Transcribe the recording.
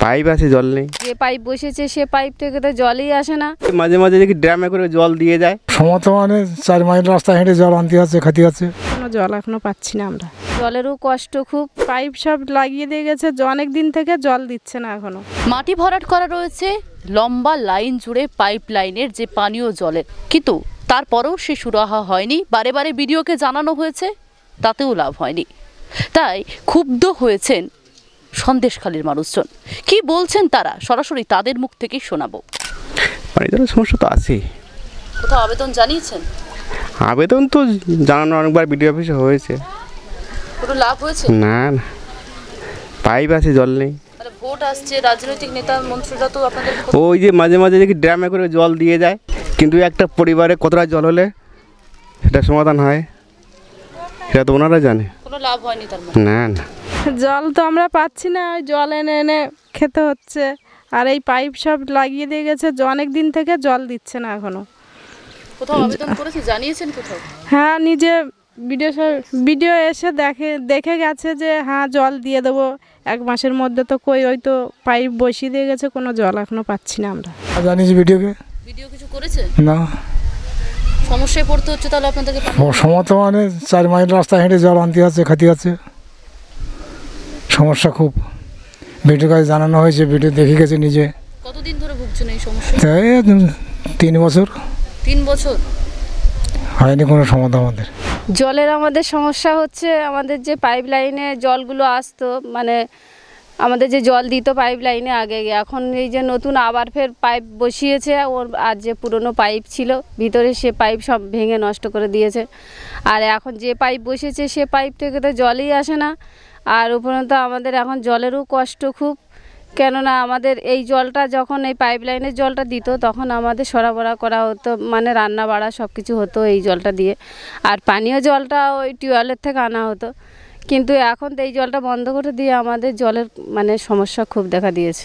Pipe আছে, জল নেই। যে পাইপ বসেছে সে পাইপ থেকে তো জলই আসে না। মাঝে মাঝে দেখি ড্রামে করে জল দিয়ে যায়। সমতমানে 4 মাইল রাস্তা হেঁটে জল আনতে আছে, খাতি আছে। কোনো জল এখনো পাচ্ছি না আমরা। জলেরও কষ্ট খুব। পাইপ সব লাগিয়ে দিয়ে গেছে, অনেক দিন থেকে জল দিচ্ছে না এখনো। মাটি ভরাট করা রয়েছে লম্বা লাইন জুড়ে পাইপ লাইনের যে পানীয় জলের, কিন্তু তারপরেও সে সুরাহা হয়নি। বারে বারে বিডিওকে জানানো হয়েছে, তাতেও লাভ হয়নি। তাই ক্ষুব্ধ হয়েছেন সন্দেশখালীর মানুষজন। কি বলছেন তারা, সরাসরি তাদের মুখ থেকেই শোনাবো। পানি জলের সমস্যা তো আছেই। কোথাও আবেদন জানিয়েছেন? আবেদন তো জানানো অনেকবার বিডিও অফিসে হয়েছে, কোনো লাভ হয়েছে না। না, পাইপ আছে, জল নেই। মানে ভোট আসছে, রাজনৈতিক নেতা মন্ত্রীরা তো আপনাদের ওই যে মাঝে মাঝে দেখি ড্রামে করে জল দিয়ে যায়, কিন্তু একটা পরিবারে কতটা জল হলে সেটা সমাধান হয় সেটা তো ওনারা জানে। কোনো লাভ হয়নি তার মানে? না না, জল তো আমরা পাচ্ছি না, ওই জল এনে এনে খেতে হচ্ছে। আর এই পাইপ সব লাগিয়ে দিয়ে গেছে, অনেক দিন থেকে জল দিচ্ছে না এখনো। কোথাও আবেদন করেছে, জানিয়েছেন কোথাও? হ্যাঁ, নিজে ভিডিও এসে দেখে গেছে যে হ্যাঁ জল দিয়ে দেবো 1 মাসের মধ্যে। তো কই, ওই তো পাইপ বসিয়ে দিয়ে গেছে, কোনো জল এখনো পাচ্ছি না আমরা। জানিয়েছি ভিডিওকে। ভিডিও কিছু করেছে না, সমস্যায় পড়তে হচ্ছে তাহলে আপনাদেরকে। সমতমানে 4 মাইল রাস্তা হেঁটে জল আনতে আছে, খাতি আছে। সমস্যা খুব। ভিডিও কাছে জানানো হয়েছে, ভিডিও দেখে গেছে নিজে। কতদিন ধরে ভুগছেন এই সমস্যা? তাই 3 বছর 3 বছর হয়নি কোনো সমাধান আমাদের। জলের আমাদের সমস্যা হচ্ছে, আমাদের যে পাইপ লাইনে জলগুলো আসতো, মানে আমাদের যে জল দিত পাইপ লাইনে আগে, এখন এই যে নতুন আবার ফের পাইপ বসিয়েছে, ওর আর যে পুরনো পাইপ ছিল ভিতরে সে পাইপ সব ভেঙে নষ্ট করে দিয়েছে। আর এখন যে পাইপ বসেছে সে পাইপ থেকে তো জলই আসে না। আর উপরন্ত আমাদের এখন জলেরও কষ্ট খুব, কেননা আমাদের এই জলটা যখন এই পাইপ লাইনের জলটা দিত তখন আমাদের সরবরাহ করা হতো, মানে রান্না বাড়া সব কিছু হতো এই জলটা দিয়ে। আর পানীয় জলটা ওই টিউবওয়েলের থেকে আনা হতো, কিন্তু এখন তো এই জলটা বন্ধ করে দিয়ে আমাদের জলের মানে সমস্যা খুব দেখা দিয়েছে।